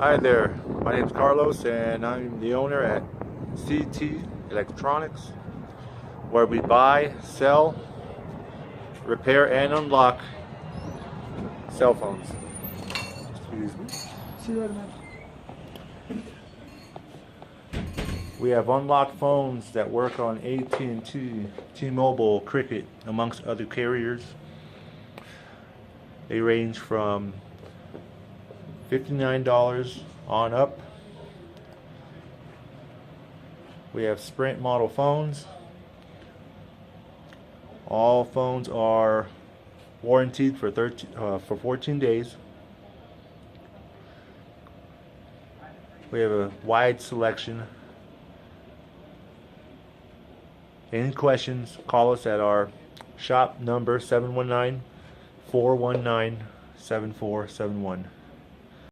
Hi there, my name is Carlos and I'm the owner at CT Electronics, where we buy, sell, repair and unlock cell phones. Excuse me. See you later, man. We have unlocked phones that work on AT&T, T-Mobile, Cricket, amongst other carriers. They range from $59 on up. We have Sprint model phones. All phones are warranted for 14 days. We have a wide selection. Any questions, call us at our shop number 719-419-7471.